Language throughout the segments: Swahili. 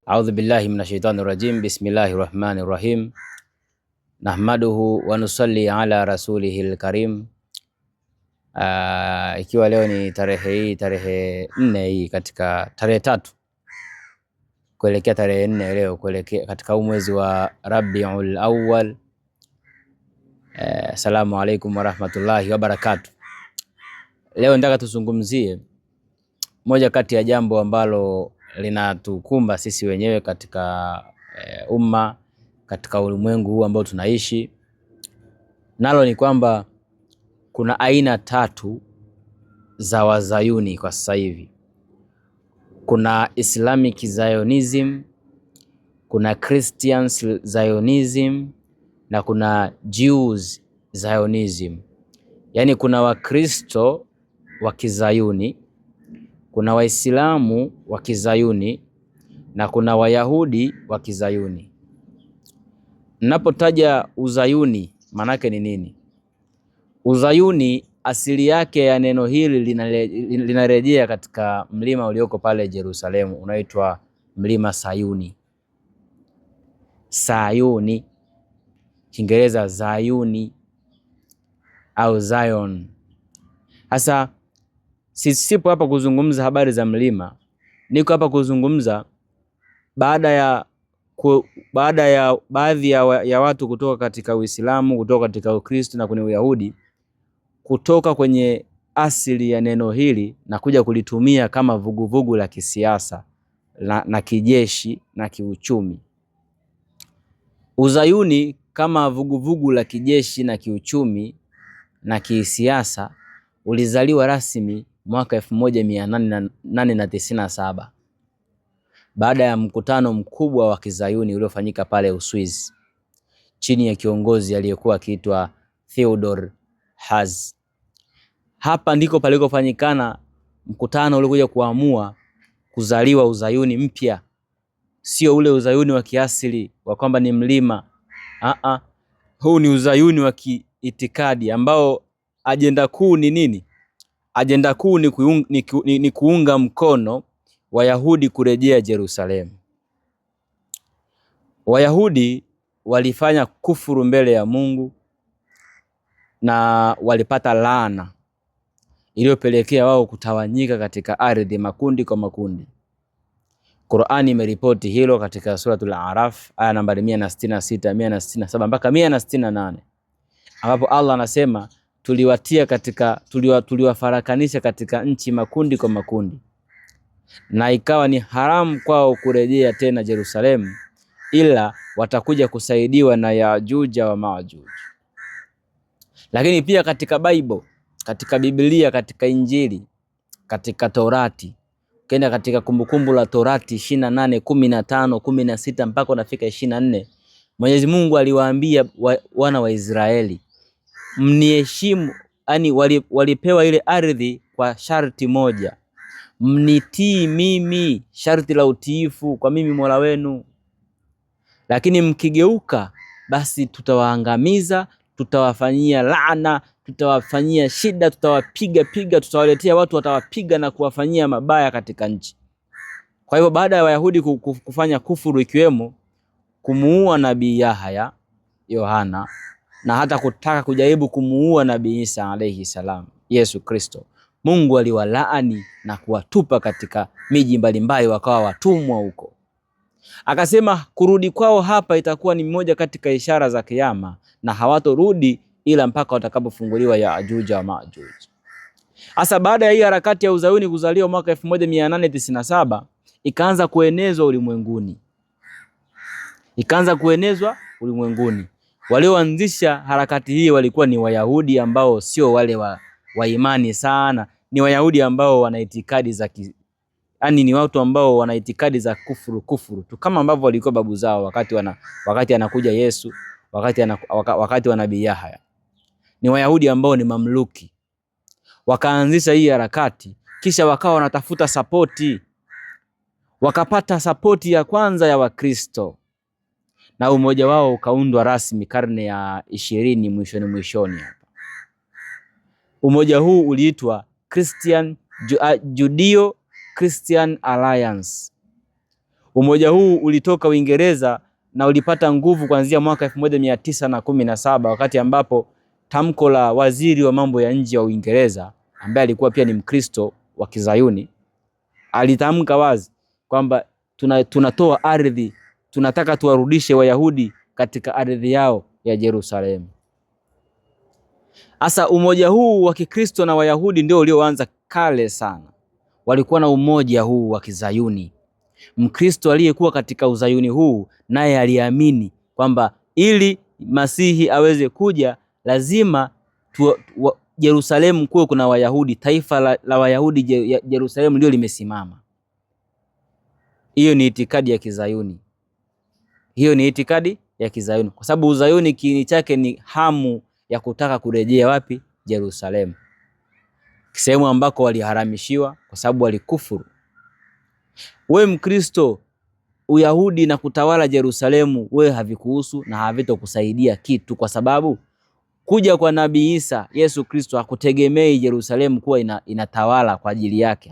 A'udhu billahi minash-shaytanir rajim. Bismillahir-rahmanir-rahim. Nahmaduhu wa nusalli ala rasulihil karim. Ikiwa leo ni tarehe 4 hii katika tarehe 3 kuelekea tarehe 4 leo kuelekea katika mwezi wa Rabiul Awwal. Assalamu alaikum wa rahmatullahi wa barakatuh. Leo nataka tuzungumzie moja kati ya jambo ambalo linatukumba sisi wenyewe katika umma, katika ulimwengu huu ambao tunaishi nalo, ni kwamba kuna aina 3 za wazayuni kwa sasa hivi. Kuna Islamic Zionism, kuna Christian Zionism na kuna Jews Zionism. Yaani kuna Wakristo wa Kizayuni, kuna Waislamu wa Kizayuni na kuna Wayahudi wa Kizayuni. Ninapotaja uzayuni manake ni nini? Uzayuni asili yake ya neno hili linarejea katika mlima ulioko pale Yerusalemu unaitwa mlima Sayuni. Sayuni, Kiingereza Zayuni au Zion. Sasa sipo hapa kuzungumza habari za mlima, niko hapa kuzungumza baada ya baadhi ya watu kutoka katika Uislamu, kutoka katika Ukristo na kwenye Uyahudi kutoka kwenye asili ya neno hili na kuja kulitumia kama vuguvugu la kisiasa na kijeshi na kiuchumi. Uzayuni kama vuguvugu la kijeshi na kiuchumi na kisiasa ulizaliwa rasmi mwaka 1897 baada ya mkutano mkubwa wa Kizayuni uliofanyika pale Uswizi chini ya kiongozi aliyekuwa akiitwa Theodor Herzl. Hapa ndiko palikofanyikana mkutano uliokuja kuamua kuzaliwa uzayuni mpya, sio ule uzayuni wa kiasili wa kwamba ni mlima. Huu ni uzayuni wa kiitikadi ambao ajenda kuu ni nini? Ajenda kuu ni kuunga mkono Wayahudi kurejea Yerusalemu. Wayahudi walifanya kufuru mbele ya Mungu na walipata laana iliyopelekea wao kutawanyika katika ardhi makundi kwa makundi. Qur'ani imeripoti hilo katika suratul Araf aya nambari 166, 167 mpaka 168, ambapo Allah anasema tuliwafarakanisha katika nchi makundi kwa makundi, na ikawa ni haramu kwao kurejea tena Yerusalemu, ila watakuja kusaidiwa na Yajuja wa Majuj. Lakini pia katika Bible, katika Biblia, katika Injili, katika Torati, ukienda katika Kumbukumbu la Torati 28, 15, 16 mpaka unafika 24, Mwenyezi Mungu aliwaambia wana wa Israeli, mniheshimu. Yani walipewa ile ardhi kwa sharti moja, mnitii mimi, sharti la utiifu kwa mimi Mola wenu. Lakini mkigeuka basi tutawaangamiza, tutawafanyia laana, tutawafanyia shida, tutawapiga, tutawaletea watu watawapiga na kuwafanyia mabaya katika nchi. Kwa hivyo baada ya Wayahudi kufanya kufuru, ikiwemo kumuua Nabii Yohana na hata kutaka kujaribu kumuua Nabii Isa alayhi salam, Yesu Kristo, Mungu aliwalaani na kuwatupa katika miji mbalimbali, wakawa watumwa huko. Akasema kurudi kwao hapa itakuwa ni mmoja katika ishara za kiyama, na hawatorudi ila mpaka watakapofunguliwa Yajuja wa Majuj. Hasa baada ya hii harakati ya uzayuni kuzaliwa mwaka 1897, ikaanza kuenezwa ulimwenguni. Walioanzisha harakati hii walikuwa ni Wayahudi ambao sio wale wa imani sana, ni Wayahudi ambao wana itikadi za ni watu ambao wana itikadi za kufuru tu, kama ambavyo walikuwa babu zao wakati anakuja Yesu, wakati wa Nabii Yahya. Ni Wayahudi ambao ni mamluki. Wakaanzisha hii harakati, kisha wakawa wanatafuta sapoti. Wakapata sapoti ya kwanza ya Wakristo, na umoja wao ukaundwa rasmi karne ya 20 mwishoni hapa. Umoja huu uliitwa Judeo Christian Alliance. Umoja huu ulitoka Uingereza na ulipata nguvu kuanzia mwaka 1917 wakati ambapo tamko la waziri wa mambo ya nje wa Uingereza ambaye alikuwa pia ni Mkristo wa Kizayuni alitamka wazi kwamba tunatoa ardhi, tunataka tuwarudishe Wayahudi katika ardhi yao ya Yerusalemu. Asa umoja huu wa Kikristo na Wayahudi ndio ulioanza kale sana. Walikuwa na umoja huu wa Kizayuni. Mkristo aliyekuwa katika uzayuni huu naye aliamini kwamba ili Masihi aweze kuja lazima Yerusalemu kuwe kuna Wayahudi, taifa la Wayahudi Yerusalemu ndio limesimama. Hiyo ni itikadi ya Kizayuni. Hiyo ni itikadi ya Kizayuni kwa sababu uzayuni kiini chake ni hamu ya kutaka kurejea wapi? Yerusalemu, sehemu ambako waliharamishiwa kwa sababu walikufuru. We Mkristo, Uyahudi na kutawala Yerusalemu we havikuhusu na havitokusaidia kitu, kwa sababu kuja kwa Nabii Isa Yesu Kristo hakutegemei Yerusalemu kuwa inatawala kwa ajili yake.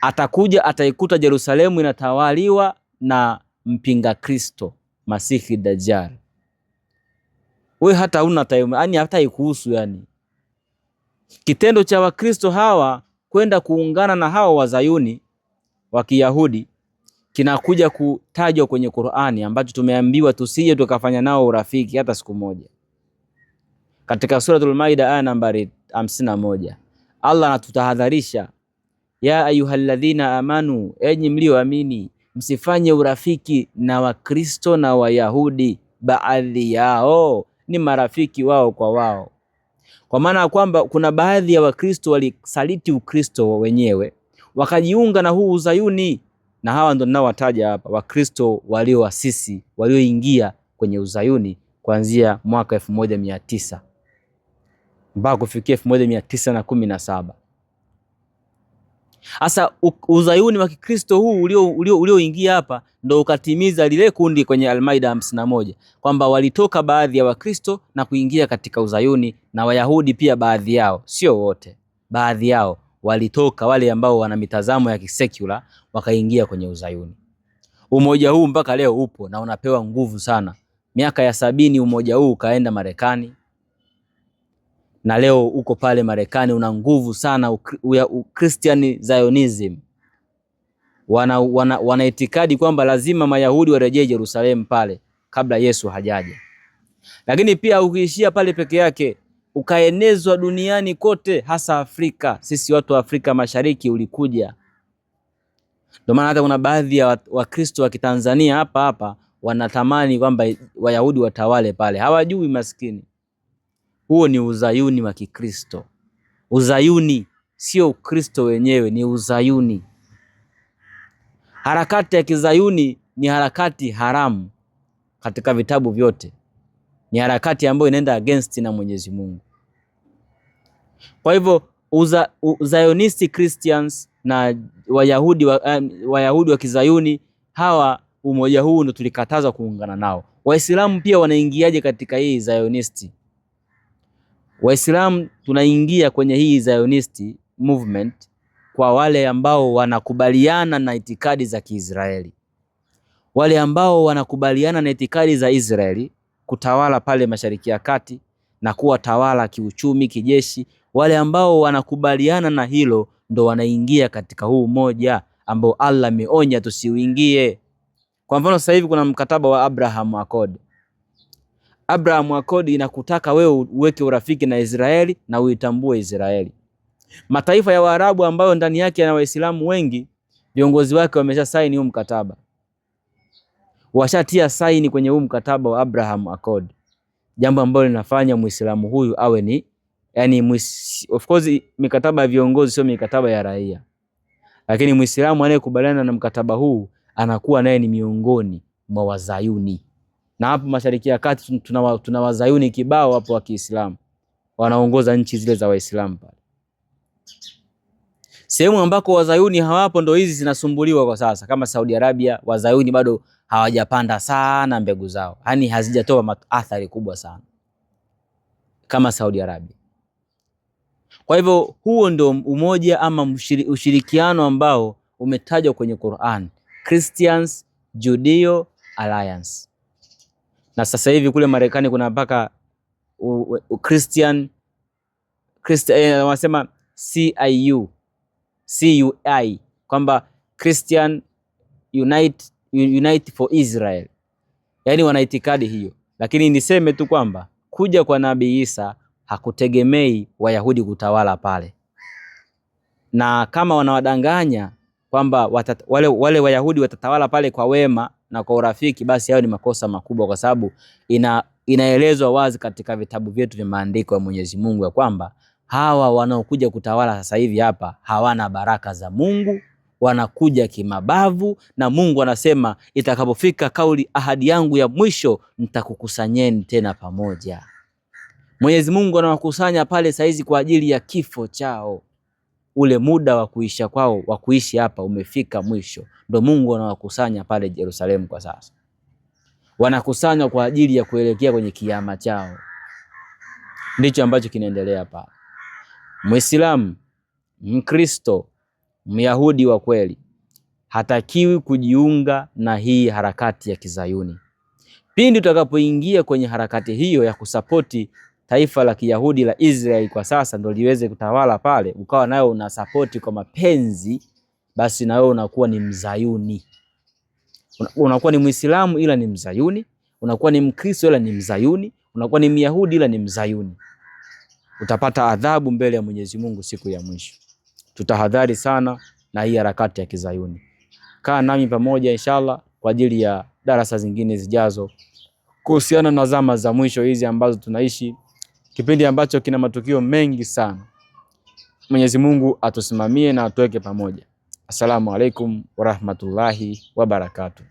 Atakuja ataikuta Yerusalemu inatawaliwa na mpinga Kristo Masihi Dajjal. We hata una time, yani hata ikuhusu. Yani kitendo cha Wakristo hawa kwenda kuungana na hawa Wazayuni wa Kiyahudi kinakuja kutajwa kwenye Qur'ani, ambacho tumeambiwa tusije tukafanya nao urafiki hata siku moja. Katika suratul Maida aya nambari 51 Allah anatutahadharisha, ya ayyuhalladhina amanu, enyi mlioamini, msifanye urafiki na Wakristo na Wayahudi, baadhi yao ni marafiki wao kwa wao. Kwa maana ya kwamba kuna baadhi ya Wakristo walisaliti Ukristo wenyewe wakajiunga na huu Uzayuni, na hawa ndo ninaowataja hapa, Wakristo walioasisi walioingia kwenye Uzayuni kuanzia mwaka 1900 mpaka kufikia 1917. Asa Uzayuni wa Kikristo huu ulioingia hapa ndo ukatimiza lile kundi kwenye Al-Maida 51 kwamba walitoka baadhi ya Wakristo na kuingia katika Uzayuni, na Wayahudi pia baadhi yao, sio wote, baadhi yao walitoka, wale ambao wana mitazamo ya kisekula wakaingia kwenye Uzayuni. Umoja huu mpaka leo upo na unapewa nguvu sana. Miaka ya 70 umoja huu ukaenda Marekani, na leo uko pale Marekani una nguvu sana. Christian Zionism wana itikadi kwamba lazima Mayahudi warejee Yerusalemu pale kabla Yesu hajaja. Lakini pia ukiishia pale peke yake, ukaenezwa duniani kote, hasa Afrika. Sisi watu wa Afrika Mashariki ulikuja. Ndio maana hata kuna baadhi ya Wakristo wa Kitanzania hapa wanatamani kwamba Wayahudi watawale pale. Hawajui maskini. Huo ni Uzayuni wa Kikristo. Uzayuni sio Ukristo wenyewe, ni Uzayuni. Harakati ya Kizayuni ni harakati haramu katika vitabu vyote. Ni harakati ambayo inaenda against na Mwenyezi Mungu. Kwa hivyo Zionist Christians na Wayahudi wa Kizayuni hawa, umoja huu ndio tulikatazwa kuungana nao. Waislamu pia wanaingiaje katika hii Zionist? Waislamu tunaingia kwenye hii Zionist movement kwa wale ambao wanakubaliana na itikadi za Kiisraeli. Wale ambao wanakubaliana na itikadi za Israeli kutawala pale Mashariki ya Kati na kuwa tawala kiuchumi, kijeshi, wale ambao wanakubaliana na hilo ndo wanaingia katika huu umoja ambao Allah ameonya tusiuingie. Kwa mfano sasa hivi kuna mkataba wa Abraham Accord. Abraham Accord inakutaka wewe uweke urafiki na Israeli na uitambue Israeli. Mataifa ya Waarabu ambayo ndani yake yana Waislamu wengi, viongozi wake wamesha saini huu mkataba. Washatia saini kwenye huu mkataba wa Abraham Accord. Jambo ambalo linafanya Muislamu huyu awe ni of course mikataba ya viongozi sio mikataba ya raia. Lakini Muislamu anayekubaliana na mkataba huu anakuwa naye ni miongoni mwa Wazayuni. Na hapo Mashariki ya Kati tuna Wazayuni kibao hapo wa Kiislamu. Wanaongoza nchi zile za Waislamu pale. Sehemu ambako Wazayuni hawapo ndo hizi zinasumbuliwa kwa sasa, kama Saudi Arabia. Wazayuni bado hawajapanda sana mbegu zao, yani hazijatoa athari kubwa sana kama Saudi Arabia. Kwa hivyo huo ndo umoja ama ushirikiano ambao umetajwa kwenye Qur'an Christians Judeo Alliance. Na sasa hivi kule Marekani kuna mpaka wanasema CUI kwamba Christian Unite for Israel, yaani wana itikadi hiyo. Lakini niseme tu kwamba kuja kwa Nabii Isa hakutegemei Wayahudi kutawala pale, na kama wanawadanganya kwamba wale Wayahudi watatawala pale kwa wema na kwa urafiki, basi hayo ni makosa makubwa, kwa sababu inaelezwa wazi katika vitabu vyetu vya maandiko ya Mwenyezi Mungu ya kwamba hawa wanaokuja kutawala sasa hivi hapa hawana baraka za Mungu, wanakuja kimabavu, na Mungu anasema itakapofika ahadi yangu ya mwisho nitakukusanyeni tena pamoja. Mwenyezi Mungu anawakusanya pale saizi kwa ajili ya kifo chao. Ule muda wa kuisha kwao wa kuishi hapa umefika mwisho, ndio Mungu anawakusanya pale Yerusalemu kwa sasa. Wanakusanywa kwa ajili ya kuelekea kwenye kiyama chao. Ndicho ambacho kinaendelea pale. Muislamu, Mkristo, Myahudi wa kweli hatakiwi kujiunga na hii harakati ya Kizayuni. Pindi utakapoingia kwenye harakati hiyo ya kusapoti taifa la Kiyahudi la Israeli kwa sasa ndio liweze kutawala pale, ukawa nayo unasapoti kwa mapenzi, basi na wewe unakuwa ni Mzayuni. Unakuwa ni Muislamu ila ni Mzayuni, unakuwa ni Mkristo ila ni Mzayuni, unakuwa ni Myahudi ila ni Mzayuni. Utapata adhabu mbele ya Mwenyezi Mungu siku ya mwisho. Tutahadhari sana na hii harakati ya Kizayuni. Kaa nami pamoja inshallah kwa ajili ya darasa zingine zijazo kuhusiana na zama za mwisho hizi ambazo tunaishi, kipindi ambacho kina matukio mengi sana. Mwenyezi Mungu atusimamie na atuweke pamoja. Assalamu alaikum warahmatullahi wabarakatuh.